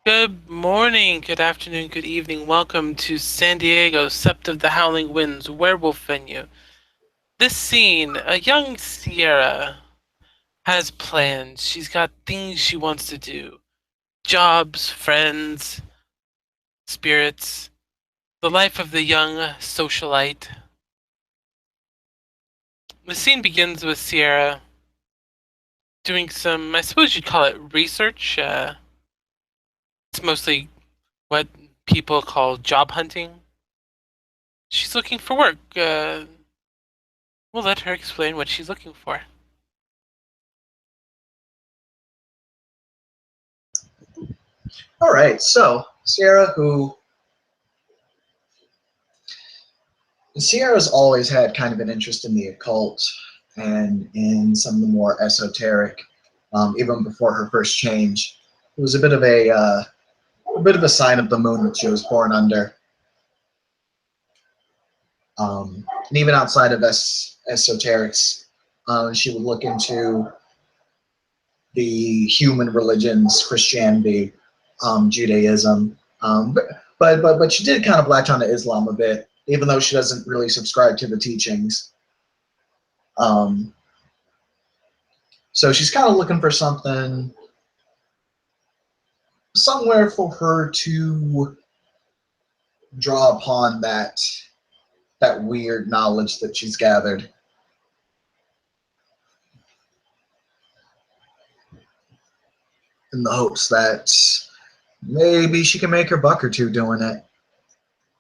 Good morning, good afternoon, good evening. Welcome to San Diego, Sept of the Howling Winds, werewolf venue. This scene, a young Sierra has plans. She's got things she wants to do. Jobs, friends, spirits, the life of the young socialite. The scene begins with Sierra doing some, I suppose you'd call it research. It's mostly what people call job hunting. She's looking for work. We'll let her explain what she's looking for. All right, so Sierra's always had kind of an interest in the occult and in some of the more esoteric, even before her first change. It was a bit of a sign of the moon that she was born under. And even outside of esoterics, she would look into the human religions, Christianity, Judaism. But she did kind of latch onto Islam a bit, even though she doesn't really subscribe to the teachings. Um, so she's kind of looking for somewhere for her to draw upon that weird knowledge that she's gathered, in the hopes that maybe she can make her buck or two doing it.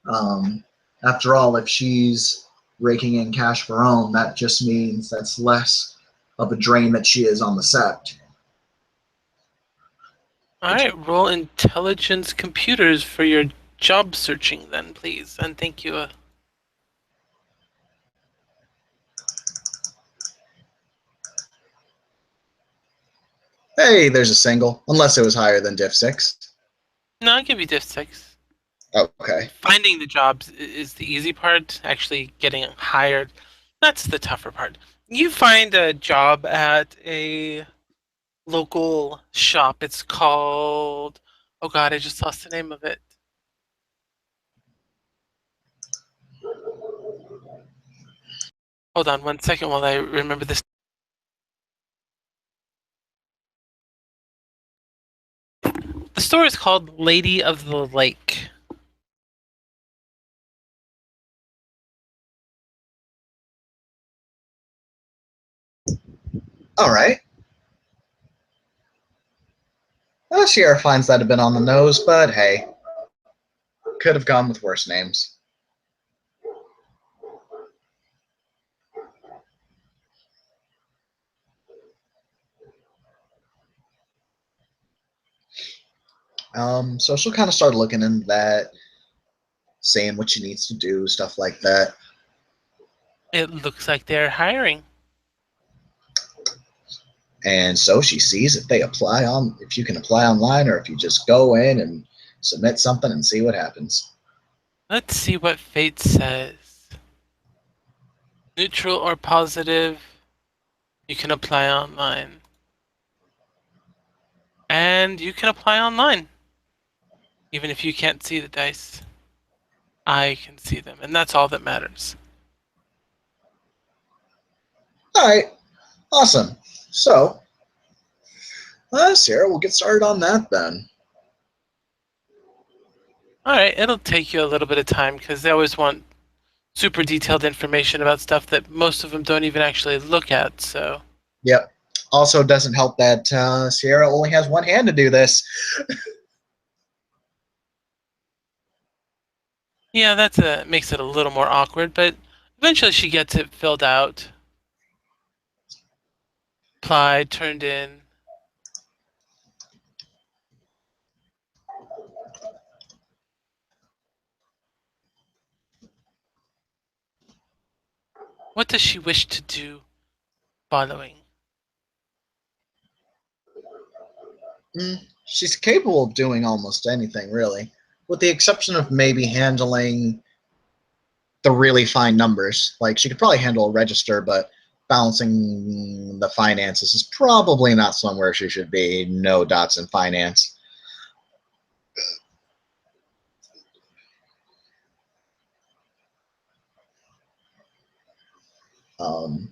Um, After all, if she's raking in cash for her own, that just means that's less of a drain that she is on the sept. Alright, roll intelligence computers for your job searching then, please. And thank you. Hey, there's a single, unless it was higher than diff 6. No, I'll give you diff 6. Okay. Finding the jobs is the easy part. Actually getting hired, that's the tougher part. You find a job at a local shop. It's called... Oh god, I just lost the name of it. Hold on 1 second while I remember this. The store is called Lady of the Lake. All right. Well, Sierra finds that a bit on the nose, but hey, could have gone with worse names. So she'll kind of start looking into that, saying what she needs to do, stuff like that. It looks like they're hiring. And so she sees if you can apply online, or if you just go in and submit something and see what happens. Let's see what fate says. Neutral or positive, you can apply online. And you can apply online. Even if you can't see the dice, I can see them, and that's all that matters. All right, awesome. So, Sarah, we'll get started on that then. Alright, it'll take you a little bit of time because they always want super detailed information about stuff that most of them don't even actually look at, so. Yep. Also, doesn't help that Sierra only has one hand to do this. Yeah, that makes it a little more awkward, but eventually she gets it filled out. Applied, turned in. What does she wish to do following? She's capable of doing almost anything, really, with the exception of maybe handling the really fine numbers. Like, she could probably handle a register, but balancing the finances is probably not somewhere she should be. No dots in finance. Um,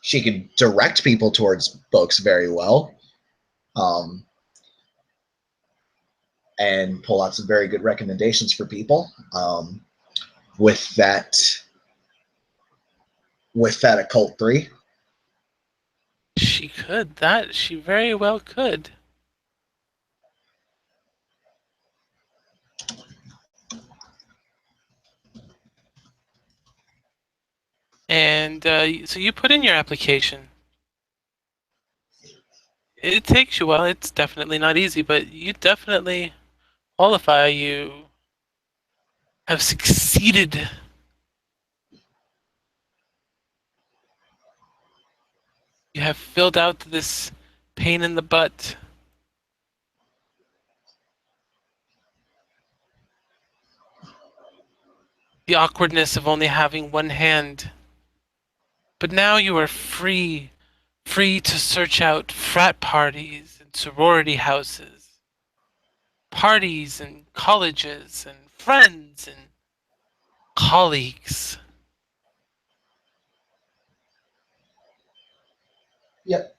she could direct people towards books very well, um, and pull out some very good recommendations for people. With that, occult 3. She could. That she very well could. And so you put in your application. It takes you well. It's definitely not easy, but you definitely qualify. You have succeeded. You have filled out this pain in the butt. The awkwardness of only having one hand. But now you are free to search out frat parties and sorority houses, parties and colleges and friends and colleagues. Yep.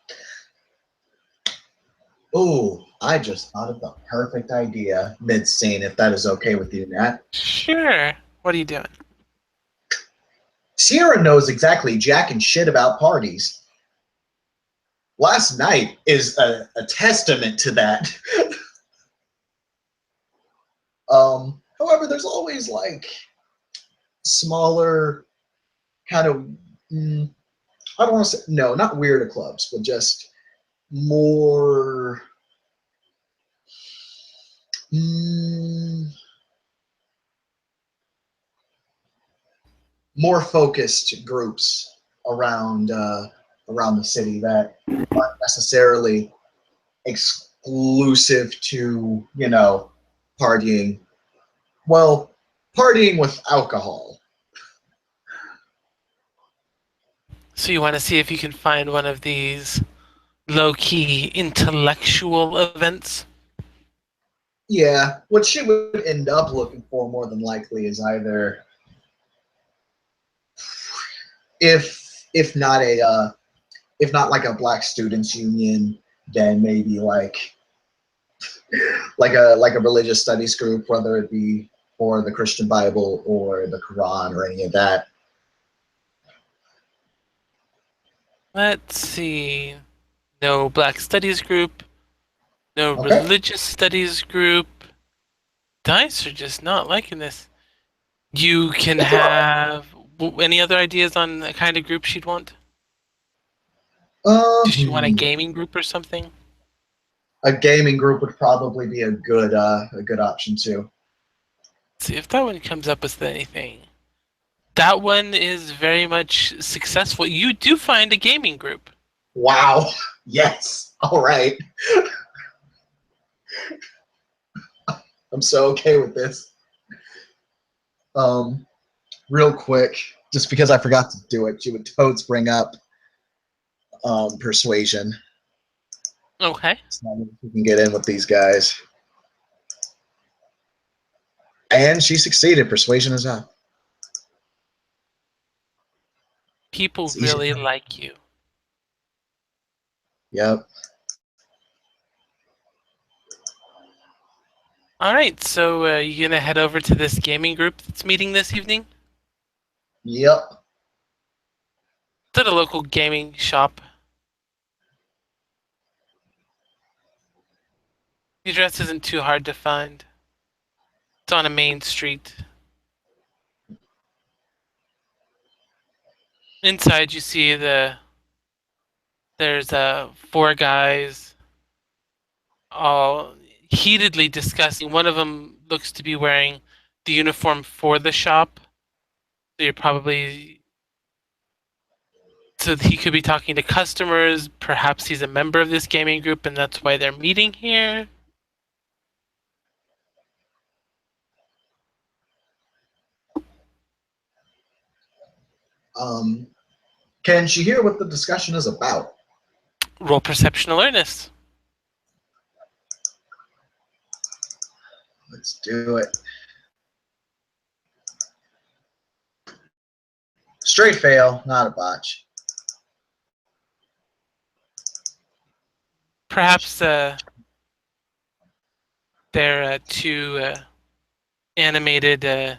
Oh, I just thought of the perfect idea mid scene, if that is okay with you, Nat. Sure. What are you doing? Sierra knows exactly jack and shit about parties. Last night is a testament to that. However, there's always like smaller kind of, I don't want to say, no, not weirder clubs, but just more, mm, more focused groups around around the city that aren't necessarily exclusive to, partying. Well, partying with alcohol. So you want to see if you can find one of these low-key intellectual events? Yeah, what she would end up looking for more than likely is either, if not a if not like a black students union, then maybe like a religious studies group, whether it be for the Christian Bible or the Quran or any of that. Let's see. No Black Studies group, no Okay. religious studies group. Dice are just not liking this. You can It's all right. have any other ideas on the kind of group she'd want? Does she want a Hmm. gaming group or something? A gaming group would probably be a good option too. Let's see if that one comes up with anything. That one is very much successful. You do find a gaming group. Wow. Yes. All right. I'm so okay with this. Um, Real quick, just because I forgot to do it, she would totes bring up persuasion. Okay. So you can get in with these guys. And she succeeded. Persuasion is up. People It's easy. really like you. Yep. All right, so you gonna head over to this gaming group that's meeting this evening? Yep. It's at a local gaming shop. The address isn't too hard to find. It's on a main street. Inside, you see there's four guys all heatedly discussing. One of them looks to be wearing the uniform for the shop. So you're probably so he could be talking to customers. Perhaps he's a member of this gaming group, and that's why they're meeting here. Um, can she hear what the discussion is about? Roll perception alertness. Let's do it. Straight fail, not a botch. Perhaps they're too animated,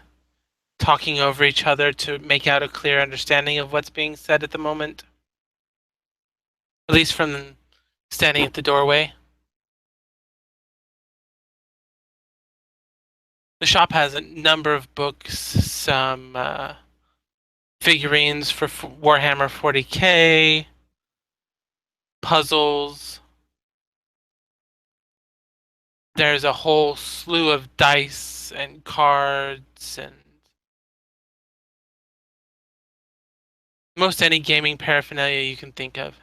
talking over each other to make out a clear understanding of what's being said at the moment. At least from standing at the doorway. The shop has a number of books, some figurines for Warhammer 40k, puzzles. There's a whole slew of dice and cards and most any gaming paraphernalia you can think of.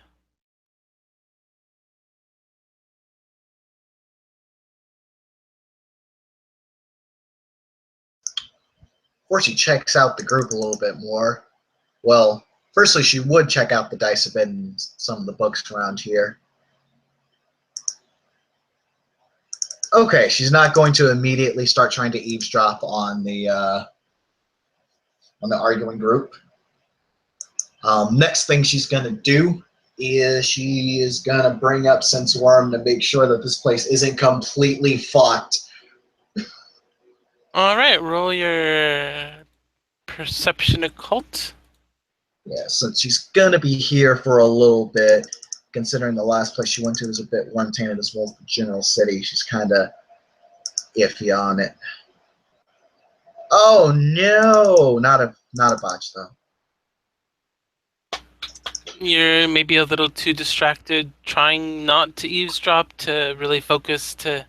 Before she checks out the group a little bit more, well, firstly, she would check out the dice a bit and some of the books around here. Okay, she's not going to immediately start trying to eavesdrop on the arguing group. Next thing she's going to do is she is going to bring up Sense Worm to make sure that this place isn't completely fucked. All right, roll your perception occult. Yeah, so she's going to be here for a little bit, considering the last place she went to was a bit worm-tainted as well as the general city. She's kind of iffy on it. Oh, no! Not a botch, though. You're maybe a little too distracted trying not to eavesdrop to really focus to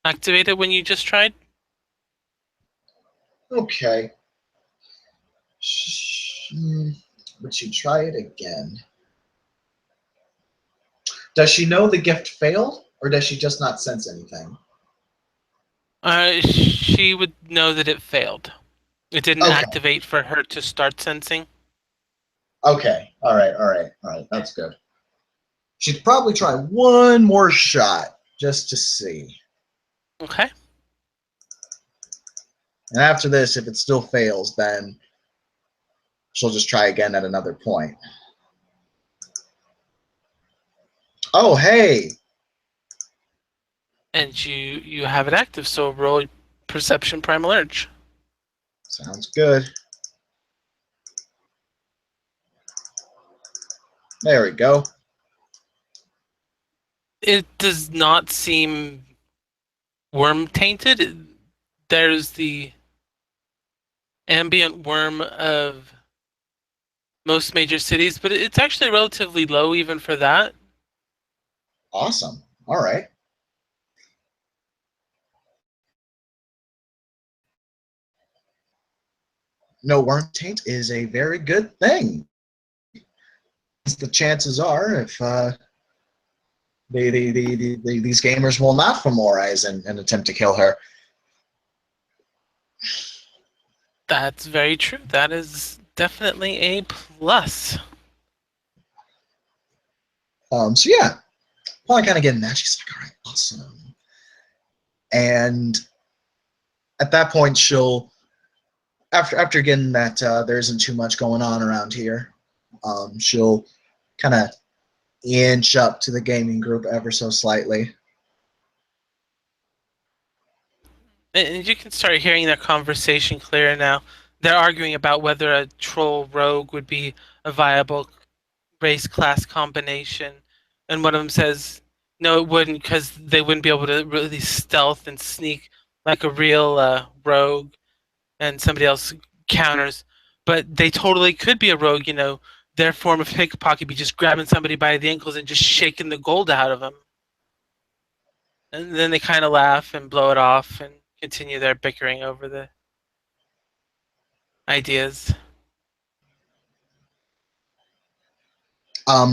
activate it when you just tried. Okay. Would she try it again? Does she know the gift failed, or does she just not sense anything? She would know that it failed. It didn't Okay. activate for her to start sensing. Okay. All right. That's good. She'd probably try one more shot just to see. Okay. And after this, if it still fails, then she'll just try again at another point. Oh, hey! And you have it active, so roll Perception Primal Urge. Sounds good. There we go. It does not seem worm tainted. There's the ambient worm of most major cities, but it's actually relatively low even for that. Awesome. All right. No worm taint is a very good thing. The chances are, if these gamers will not femorize and attempt to kill her. That's very true. That is definitely a plus. So yeah, probably kind of getting that. She's like, all right, awesome. And at that point, she'll, after getting that there isn't too much going on around here, she'll kind of inch up to the gaming group ever so slightly. And you can start hearing their conversation clearer now. They're arguing about whether a troll rogue would be a viable race class combination. And one of them says, no, it wouldn't, because they wouldn't be able to really stealth and sneak like a real rogue. And somebody else counters, but they totally could be a rogue, you know. Their form of pickpocket be just grabbing somebody by the ankles and just shaking the gold out of them. And then they kind of laugh and blow it off and continue their bickering over the ideas.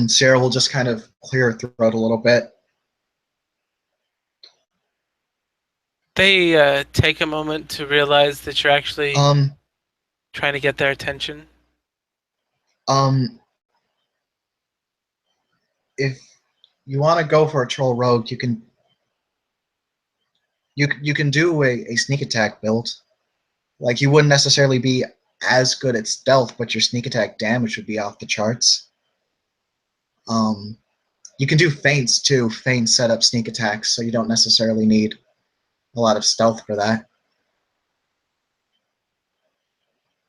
Sarah will just kind of clear her throat a little bit. They take a moment to realize that you're actually trying to get their attention. If you want to go for a troll rogue, you can do a sneak attack build. Like, you wouldn't necessarily be as good at stealth, but your sneak attack damage would be off the charts. Um, you can do feints too. Feints set up sneak attacks, so you don't necessarily need a lot of stealth for that.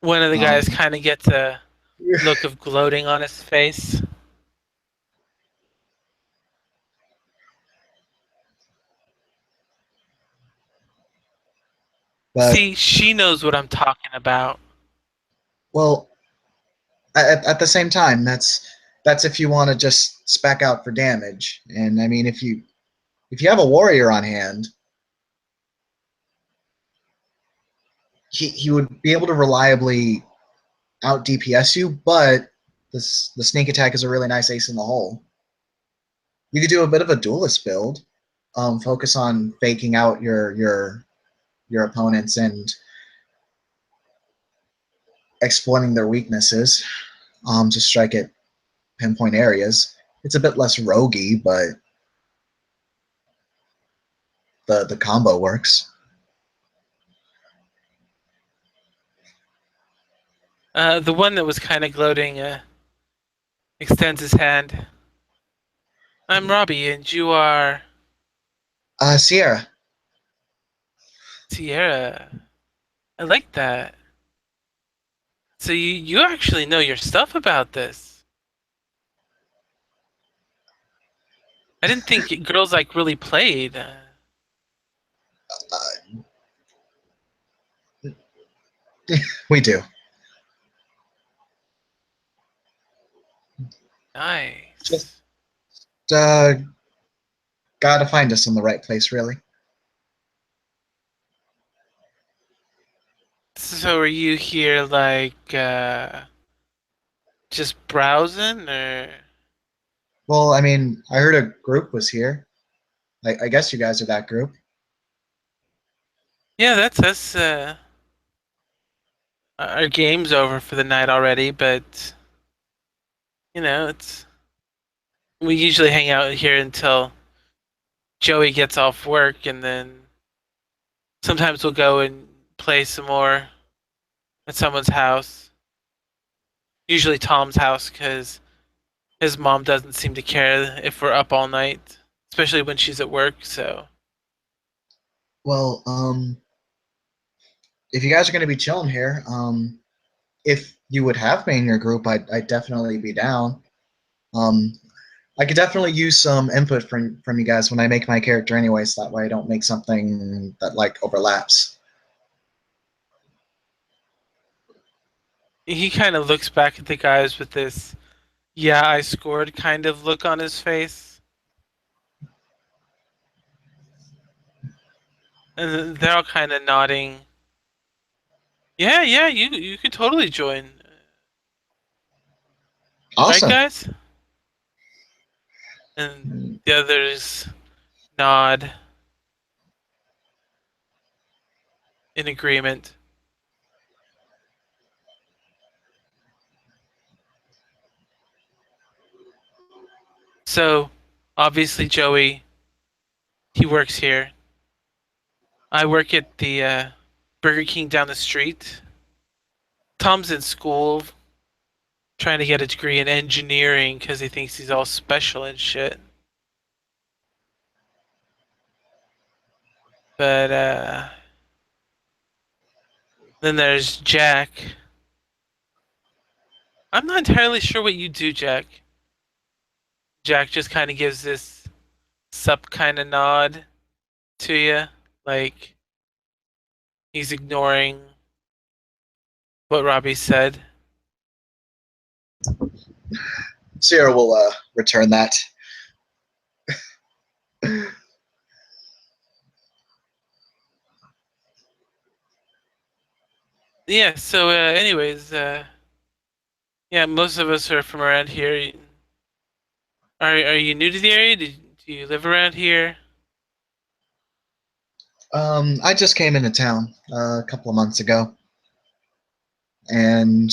One of the guys Um, kind of gets a look of gloating on his face. but See, she knows what I'm talking about. well, at the same time, that's if you want to just spec out for damage. And I mean, if you have a warrior on hand, he would be able to reliably out DPS you, but the sneak attack is a really nice ace in the hole. You could do a bit of a duelist build, focus on faking out your opponents and exploiting their weaknesses to strike at pinpoint areas. It's a bit less roguey, but the combo works. The one that was kind of gloating extends his hand. I'm Robbie, and you are Sierra, Sierra. I like that. So you actually know your stuff about this. I didn't think girls like really played. we do. Just Nice. uh, gotta find us in the right place, really. So are you here like just browsing or? Well, I mean, I heard a group was here. I guess you guys are that group. Yeah, that's us. Our game's over for the night already, but it's we usually hang out here until Joey gets off work, and then sometimes we'll go and play some more at someone's house. Usually Tom's house, because his mom doesn't seem to care if we're up all night, especially when she's at work. So Well, if you guys are going to be chilling here, if you would have me in your group, I'd definitely be down. Um, I could definitely use some input from you guys when I make my character anyway, so that way I don't make something that like overlaps. he kind of looks back at the guys with this "yeah, I scored" kind of look on his face, and they're all kind of nodding. Yeah, yeah, you could totally join, right, Awesome. guys? And the others nod in agreement. So, obviously, Joey, he works here. I work at the Burger King down the street. Tom's in school, trying to get a degree in engineering because he thinks he's all special and shit. But then there's Jack. I'm not entirely sure what you do, Jack. Jack just kind of gives this sup kind of nod to you, like he's ignoring what Robbie said. Sierra will return that. Yeah. So, anyways, yeah, most of us are from around here. Are you new to the area? Do you live around here? I just came into town a couple of months ago, and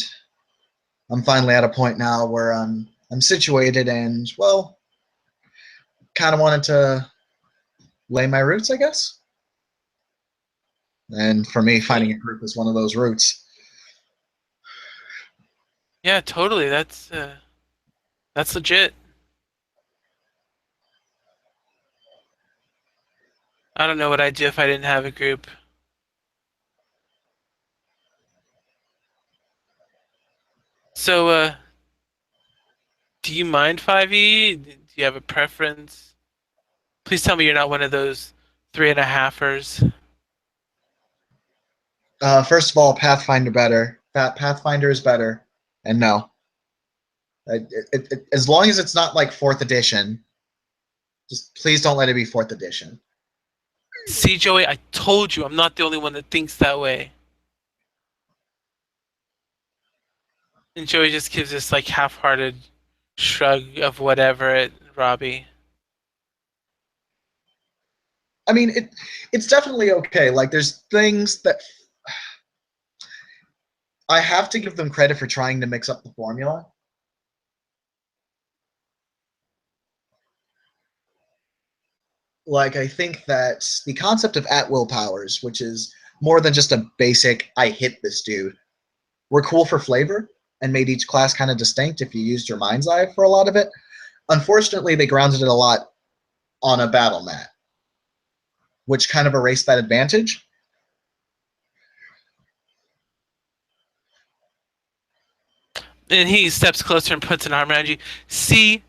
I'm finally at a point now where I'm situated and well, kind of wanted to lay my roots, I guess. And for me, finding Y- a group is one of those roots. Yeah, totally. That's legit. I don't know what I'd do if I didn't have a group. So, do you mind 5e? Do you have a preference? Please tell me you're not one of those three and a halfers. First of all, Pathfinder better. Pathfinder is better, and no, as long as it's not like fourth edition, just please don't let it be fourth edition. See, Joey, I told you I'm not the only one that thinks that way. And Joey just gives this like half-hearted shrug of whatever at Robbie. I mean, it's definitely okay. Like, there's things that I have to give them credit for trying to mix up the formula. Like, I think that the concept of at will powers, which is more than just a basic "I hit this dude," were cool for flavor and made each class kind of distinct if you used your mind's eye for a lot of it. Unfortunately, they grounded it a lot on a battle mat, which kind of erased that advantage. And he steps closer and puts an arm around you. See,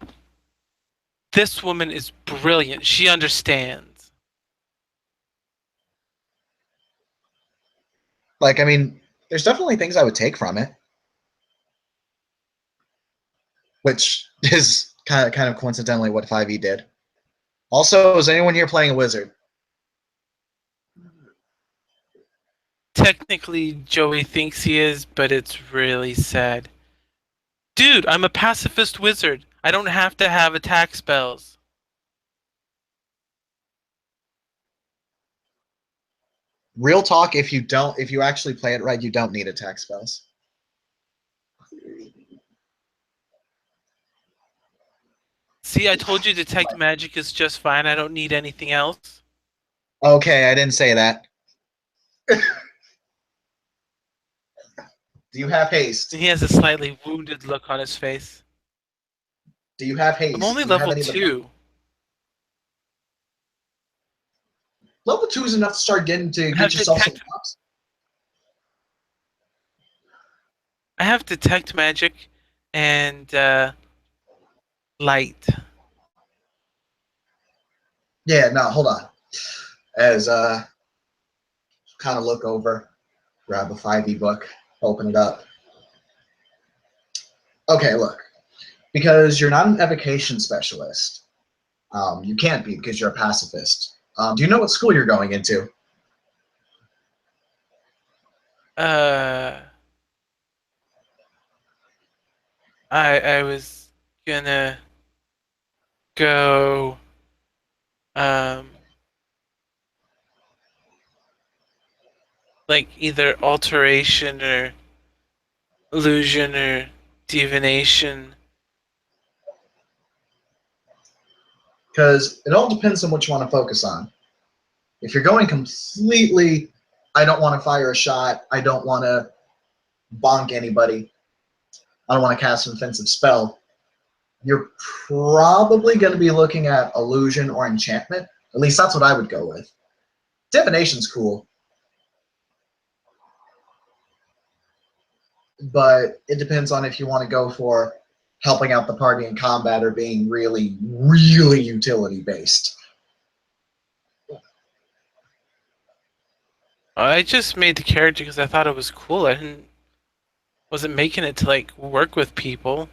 this woman is brilliant. She understands. Like, I mean, there's definitely things I would take from it, which is kind of coincidentally what 5e did. Also, is anyone here playing a wizard? Technically, Joey thinks he is, but it's really sad. Dude, I'm a pacifist wizard. I don't have to have attack spells. Real talk, if you actually play it right, you don't need attack spells. See, I told you detect magic is just fine. I don't need anything else. Okay, I didn't say that. Do you have haste? And he has a slightly wounded look on his face. Do you have I'm haste? only Do you have level any of the 2. level 2 is enough to start getting to I get have yourself some detect props? I have detect magic and light. Yeah, no, hold on. As kind of look over, grab a 5e book, open it up. Okay, look. Because you're not an evocation specialist. You can't be because you're a pacifist. Do you know what school you're going into? Uh I was gonna go um like either alteration or illusion or divination. Because it all depends on what you want to focus on. If you're going completely, I don't want to fire a shot, I don't want to bonk anybody, I don't want to cast an offensive spell, you're probably going to be looking at illusion or enchantment. At least that's what I would go with. Divination's cool, but it depends on if you want to go for helping out the party in combat or being really, really utility based. I just made the character because I thought it was cool. I didn't wasn't making it to like work with people.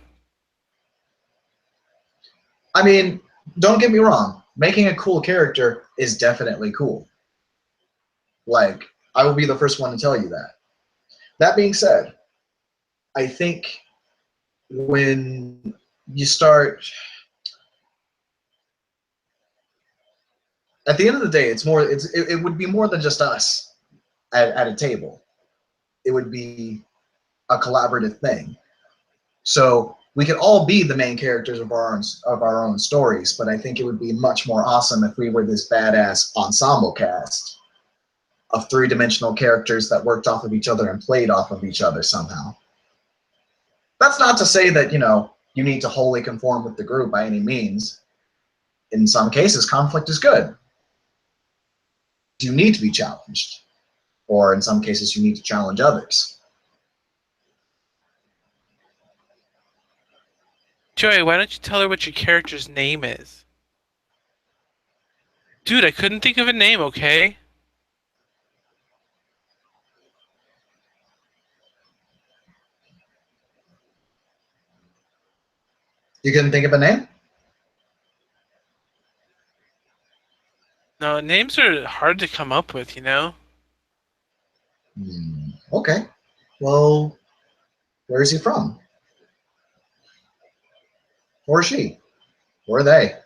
I mean, don't get me wrong, making a cool character is definitely cool. Like, I will be the first one to tell you that. That being said, I think when you start, at the end of the day, it would be more than just us at a table. It would be a collaborative thing. So we could all be the main characters of our own stories, but I think it would be much more awesome if we were this badass ensemble cast of three-dimensional characters that worked off of each other and played off of each other somehow. That's not to say that, you need to wholly conform with the group by any means. In some cases, conflict is good. You need to be challenged, or in some cases, you need to challenge others. Joey, why don't you tell her what your character's name is? Dude, I couldn't think of a name, okay? You couldn't think of a name? No, names are hard to come up with, you know? Okay. Well, where is he from? Or she? Or they?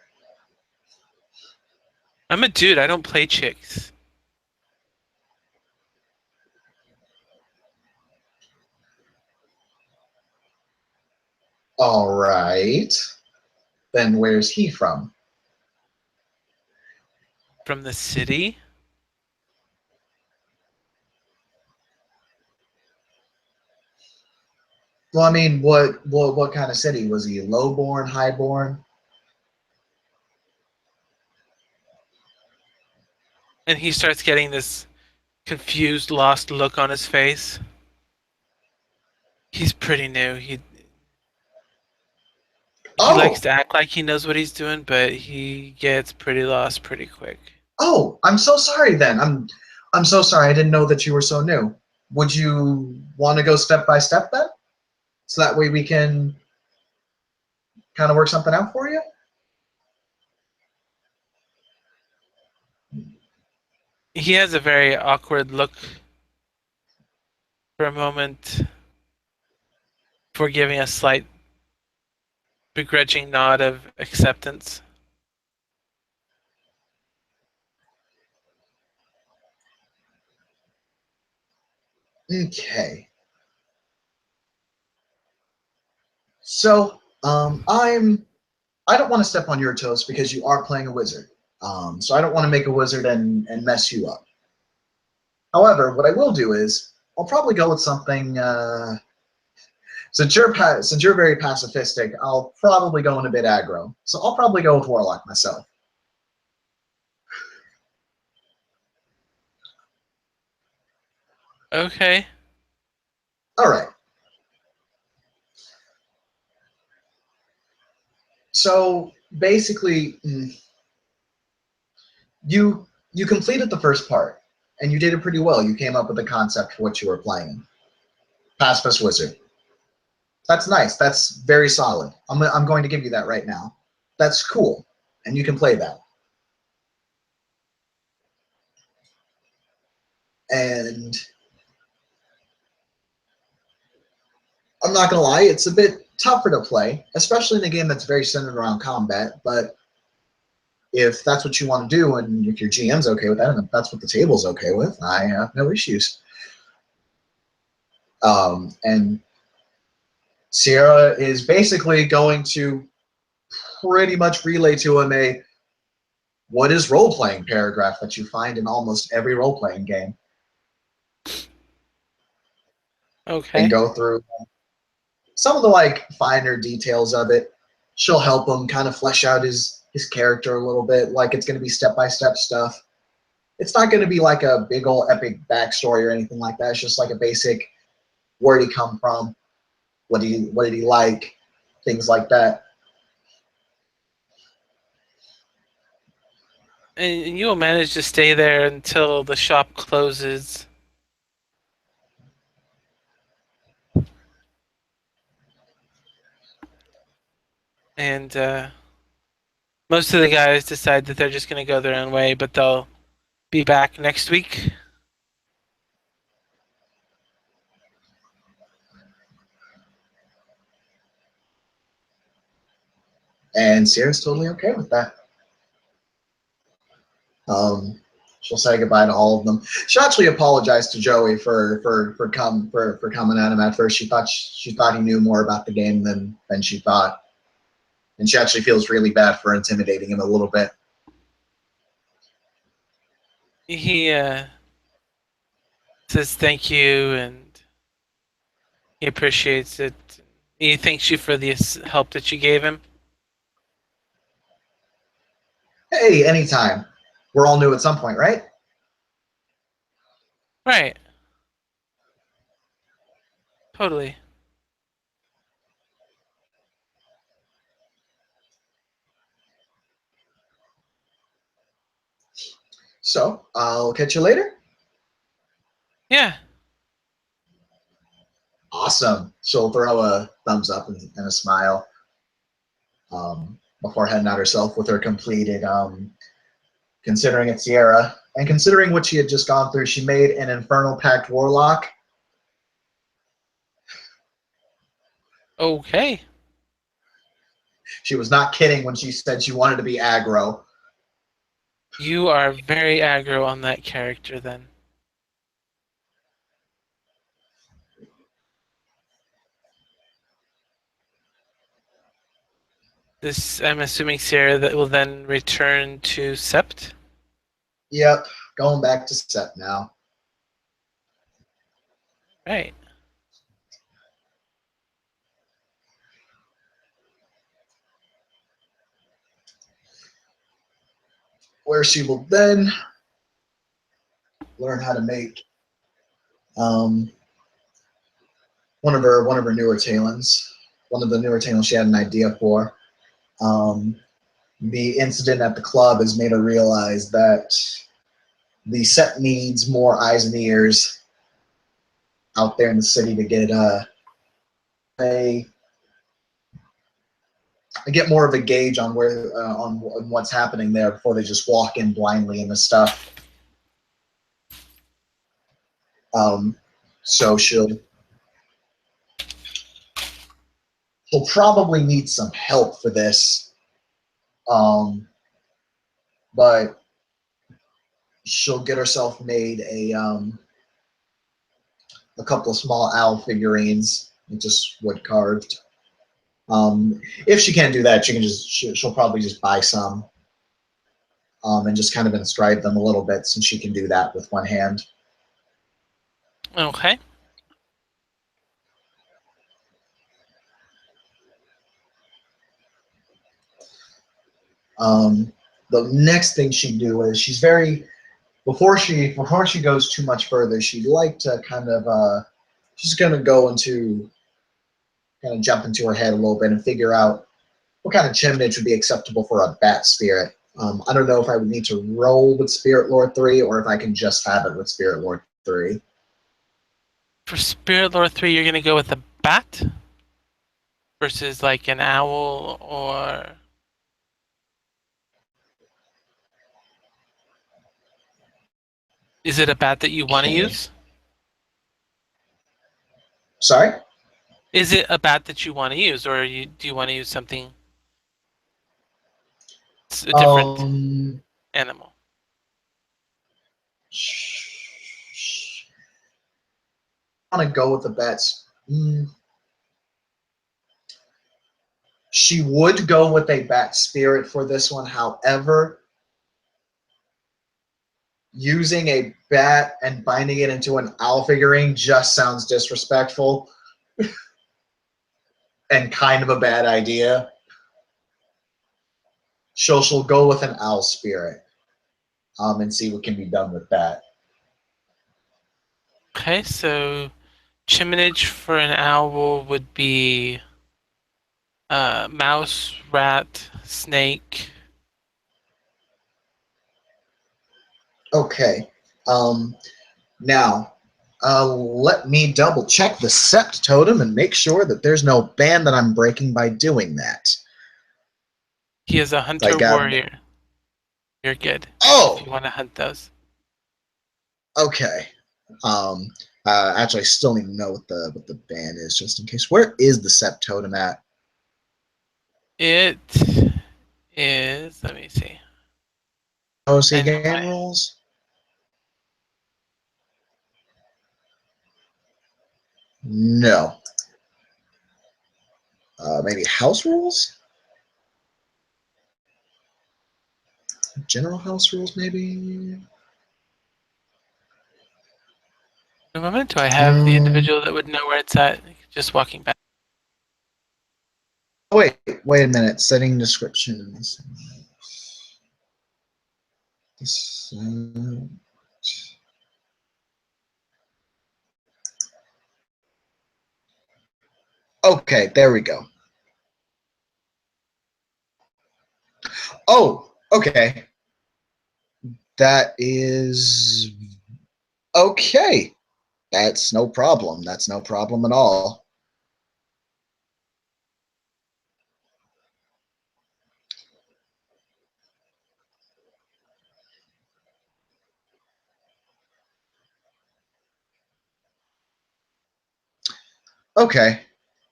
I'm a dude, I don't play chicks. All right. Then where's he from? From the city? Well, I mean, what kind of city? Was he lowborn, highborn? And he starts getting this confused, lost look on his face. He's pretty new. He likes Oh, to act like he knows what he's doing, but he gets pretty lost pretty quick. oh, I'm so sorry then. I'm so sorry. I didn't know that you were so new. Would you want to go step by step then? So that way we can kind of work something out for you? He has a very awkward look for a moment before giving a slight begrudging nod of acceptance. Okay. So, I don't want to step on your toes because you are playing a wizard. So I don't want to make a wizard and mess you up. However, what I will do is I'll probably go with something. Since you're very pacifistic, I'll probably go in a bit aggro. So I'll probably go with warlock myself. Okay. All right. So basically, you completed the first part, and you did it pretty well. You came up with a concept for what you were playing. Pacifist wizard. That's nice. That's very solid. I'm going to give you that right now. That's cool, and you can play that. And I'm not gonna lie, it's a bit tougher to play, especially in a game that's very centered around combat. But if that's what you want to do, and if your GM's okay with that, and if that's what the table's okay with, I have no issues. And Sierra is basically going to pretty much relay to him a what is role playing paragraph that you find in almost every role playing game, and Okay. go through some of the like finer details of it. She'll help him kind of flesh out his character a little bit. Like it's going to be step by step stuff. It's not going to be like a big old epic backstory or anything like that. It's just like a basic where did he come from, what did he like, things like that. And you'll manage to stay there until the shop closes. And most of the guys decide that they're just going to go their own way, but they'll be back next week. And Sierra's totally okay with that. She'll say goodbye to all of them. She actually apologized to Joey for coming at him at first. She thought he knew more about the game than she thought, and she actually feels really bad for intimidating him a little bit. He says thank you and he appreciates it. He thanks you for the help that you gave him. Hey, anytime. We're all new at some point, right? Right. Totally. So I'll catch you later. Yeah. Awesome. She'll throw a thumbs up and a smile before heading out herself with her completed. Considering it's Sierra and considering what she had just gone through, she made an Infernal Pact Warlock. Okay. She was not kidding when she said she wanted to be aggro. You are very aggro on that character then. This, I'm assuming, Sierra, that will then return to Sept. Yep, going back to set now. Right. Where she will then learn how to make um, one of her newer talents. One of the newer talents she had an idea for. Um, the incident at the club has made her realize that the set needs more eyes and ears out there in the city to a get more of a gauge on where on what's happening there before they just walk in blindly into stuff. Um, so she'll probably need some help for this, but she'll get herself made a couple of small owl figurines, just wood carved. If she can't do that, she'll probably just buy some and just kind of inscribe them a little bit since she can do that with one hand. Okay. Um, the next thing she'd do is she's very before she goes too much further, she'd like to kind of she's gonna go into kind of jump into her head a little bit and figure out what kind of chimnage would be acceptable for a bat spirit. I don't know if I would need to roll with Spirit Lord 3 or if I can just have it with Spirit Lord 3. For Spirit Lord 3, you're going to go with a bat versus like an owl, or is it a bat that you want to Okay. use? Sorry? Is it a bat that you want to use, or do you want to use something, a different Um, animal? I want to go with the bats. She would go with a bat spirit for this one. However, using a bat and binding it into an owl figurine just sounds disrespectful and kind of a bad idea. She'll go with an owl spirit and see what can be done with that. Okay, so chiminage for an owl would be mouse, rat, snake. Okay. Um, now, let me double check the Sept totem and make sure that there's no ban that I'm breaking by doing that. He is a I hunter got. warrior. You're good if Oh, you want to hunt those. okay. Um, actually, I still need to know what the ban is, just in case. Where is the Sept totem at? It is. Let me see. OC I know game my. rules? No. Maybe house rules? General house rules, maybe? In a moment, do I have the Um, individual that would know where it's at? Just walking back. wait a minute. Setting descriptions. This, okay, there we go. Oh, okay. That is okay. That's no problem. That's no problem at all. Okay.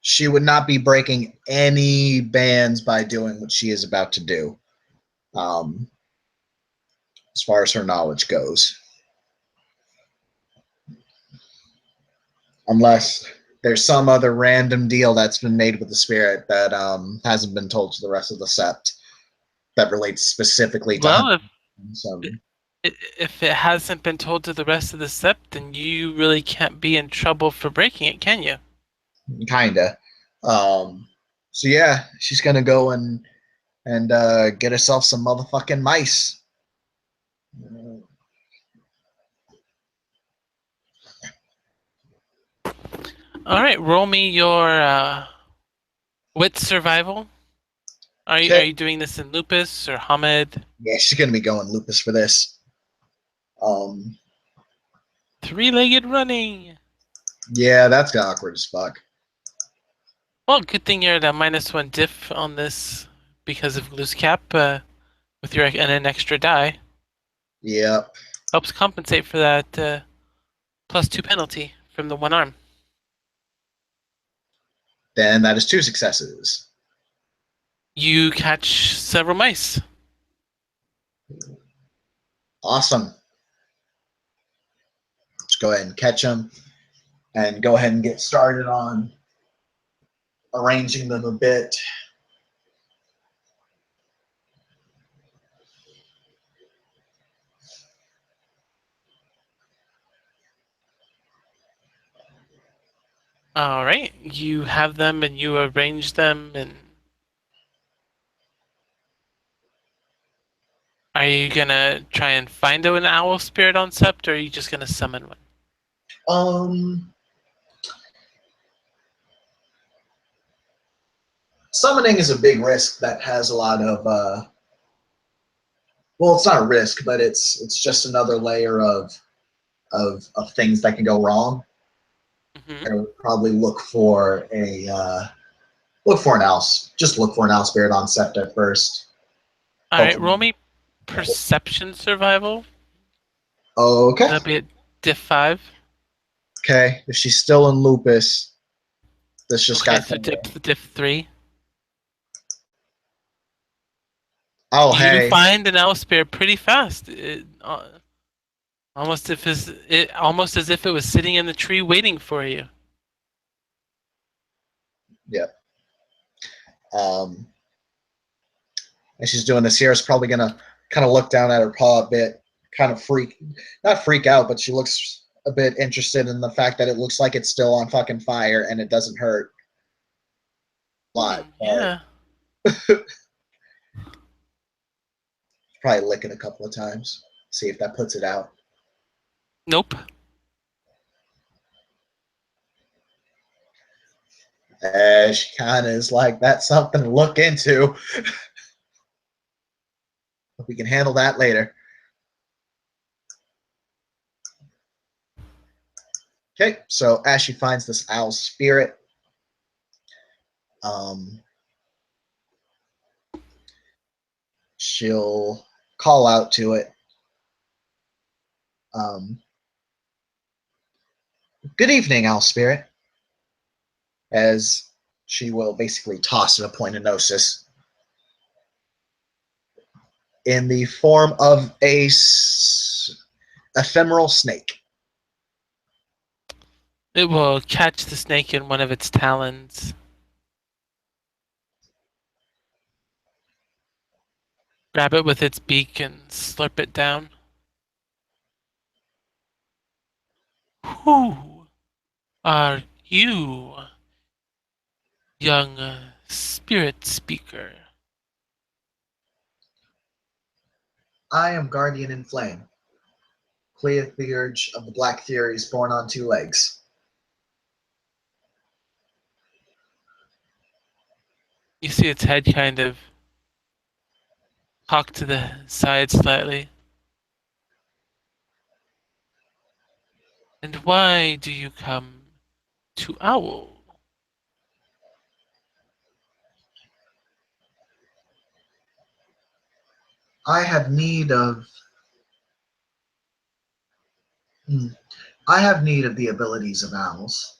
She would not be breaking any bans by doing what she is about to do, um, as far as her knowledge goes. Unless there's some other random deal that's been made with the spirit that hasn't been told to the rest of the sept that relates specifically to Well, hunting. Some if it hasn't been told to the rest of the sept, then you really can't be in trouble for breaking it, can you? kinda. So yeah, she's gonna go and get herself some motherfucking mice. All right, roll me your wit survival. Are Okay. you doing this in Lupus or Hamid? Yeah, she's gonna be going lupus for this. Um, Three-legged running. yeah, that's awkward as fuck. Well, good thing you're at a -1 diff on this because of loose cap with your and an extra die. Yep. Helps compensate for that +2 penalty from the one arm. Then that is two successes. You catch several mice. Awesome. Let's go ahead and catch them and go ahead and get started on arranging them a bit. All right, you have them and you arrange them. And are you gonna try and find an owl spirit on Sept, or are you just gonna summon one? Um, Summoning is a big risk that has a lot of well, it's not a risk, but it's just another layer of things that can go wrong. Mm-hmm. I would probably look for an owl. Just look for an owl spirit on Sept at first. All right, Hopefully. roll me perception survival. Okay. That'll be at diff 5. Okay. If she's still in lupus, this just Okay, got so better. diff 3. Oh, You hey. find an owl spirit pretty fast. Almost as if it was sitting in the tree waiting for you. Yep. Um, and she's doing this here. Is probably gonna kind of look down at her paw a bit, kind of not freak out, but she looks a bit interested in the fact that it looks like it's still on fucking fire and it doesn't hurt a lot. But Yeah. probably lick it a couple of times, see if that puts it out. Nope. She kind of is like, that's something to look into. We can handle that later. Okay, so as she finds this owl spirit, um, she'll call out to it. Um, Good evening, owl spirit. As she will basically toss it a point of gnosis in the form of a ephemeral snake. It will catch the snake in one of its talons, grab it with its beak, and slurp it down. Who are you, young spirit speaker. I am Guardian in Flame, Cleotheurge of the Black Furies born on two legs. You see its head kind of cocked to the side slightly. And why do you come to Owl? I have need of hmm, I have need of the abilities of owls.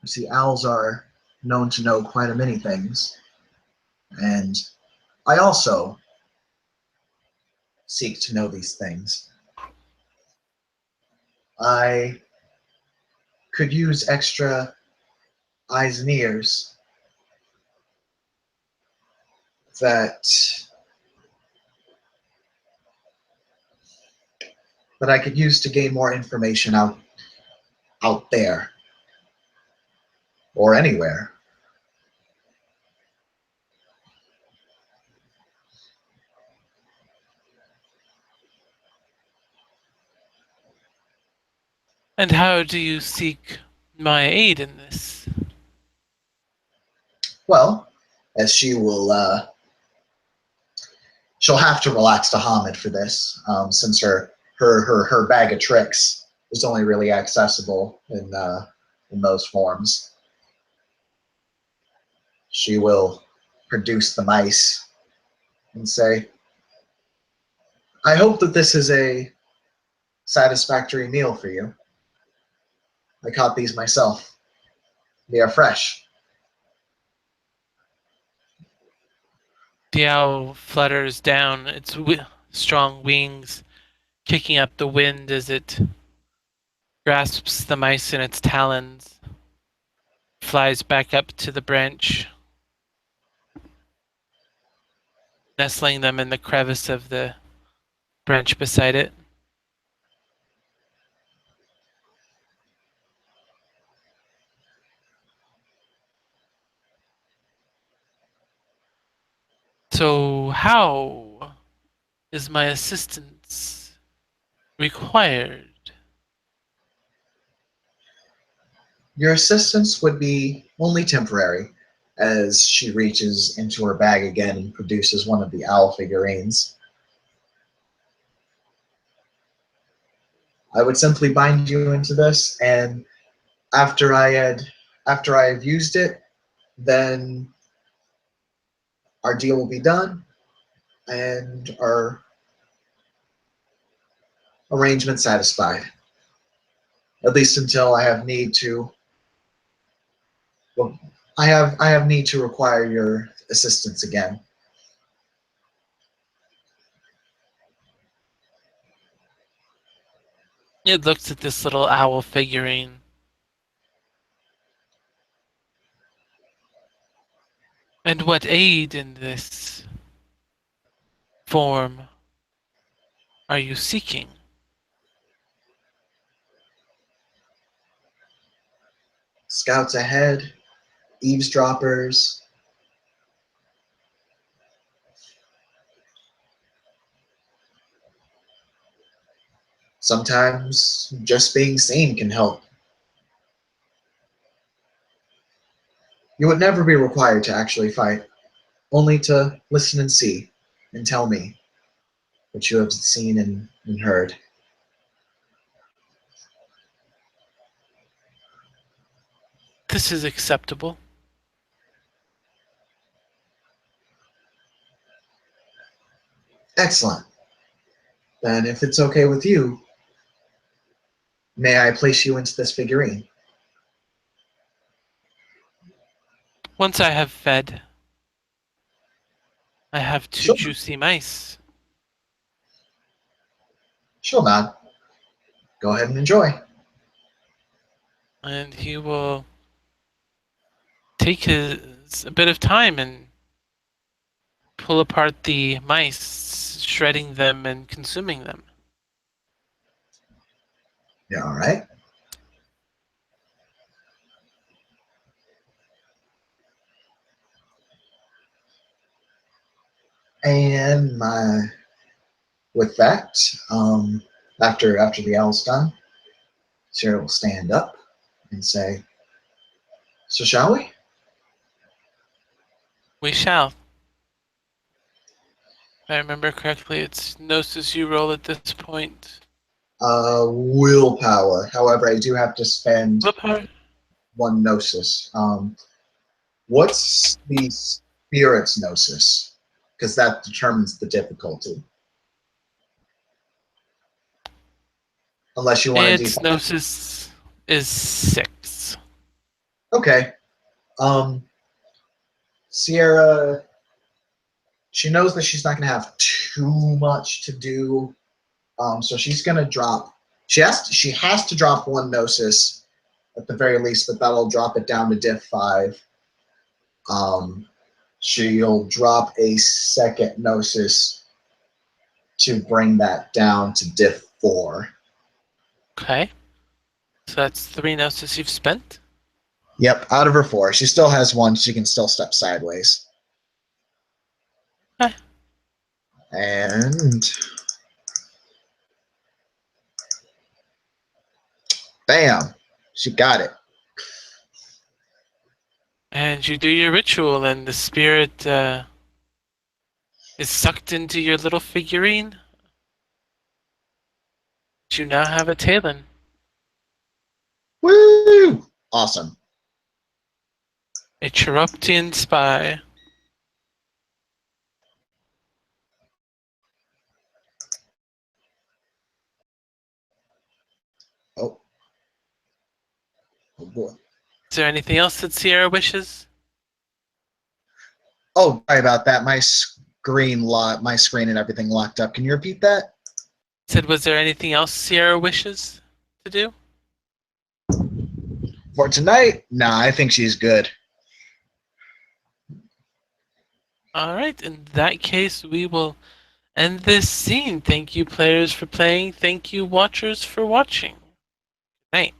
You see, owls are known to know quite a many things, and I also seek to know these things. I could use extra eyes and ears that I could use to gain more information out there or anywhere. And how do you seek my aid in this? Well, as she'll have to relax to Hamid for this, since her bag of tricks is only really accessible in those forms. She will produce the mice and say, "I hope that this is a satisfactory meal for you. I caught these myself. They are fresh." The owl flutters down, its strong wings kicking up the wind as it grasps the mice in its talons, flies back up to the branch, nestling them in the crevice of the branch beside it. So, how is my assistance required? Your assistance would be only temporary, as she reaches into her bag again and produces one of the owl figurines. I would simply bind you into this, and after after I have used it, then our deal will be done and our arrangement satisfied. At least until I have need to. Well, I have need to require your assistance again. It looks at this little owl figurine. And what aid in this form are you seeking? Scouts ahead, eavesdroppers. Sometimes just being seen can help. You would never be required to actually fight, only to listen and see and tell me what you have seen and heard. This is acceptable. Excellent. Then, if it's okay with you, may I place you into this figurine? Once I have fed, I have two Sure. juicy mice, Sure, man. Go ahead and enjoy. and he will take his a bit of time and pull apart the mice, shredding them and consuming them. Yeah, all right. And with that, after the owl's done, Sarah will stand up and say, "So shall we?" We shall. If I remember correctly, it's Gnosis you roll at this point. Willpower. However, I do have to spend Willpower? one gnosis. What's the spirit's gnosis? Because that determines the difficulty. Unless you want to Its do. Gnosis is 6. Okay. Sierra, she knows that she's not going to have too much to do. So she's going to drop. She has to drop one gnosis at the very least, but that'll drop it down to diff 5. She'll drop a second gnosis to bring that down to diff 4. Okay. So that's 3 Gnosis you've spent. Yep, out of her 4. She still has 1. She can still step sideways. Okay. And bam, she got it. And you do your ritual, and the spirit is sucked into your little figurine. You now have a Talon. Woo! Awesome. A Cheruptian spy. Oh. Oh boy. Is there anything else that Sierra wishes? Oh, sorry about that. My screen and everything locked up. Can you repeat that? Said, was there anything else Sierra wishes to do? For tonight? Nah, I think she's good. Alright, in that case, we will end this scene. Thank you, players, for playing. Thank you, watchers, for watching. Good night.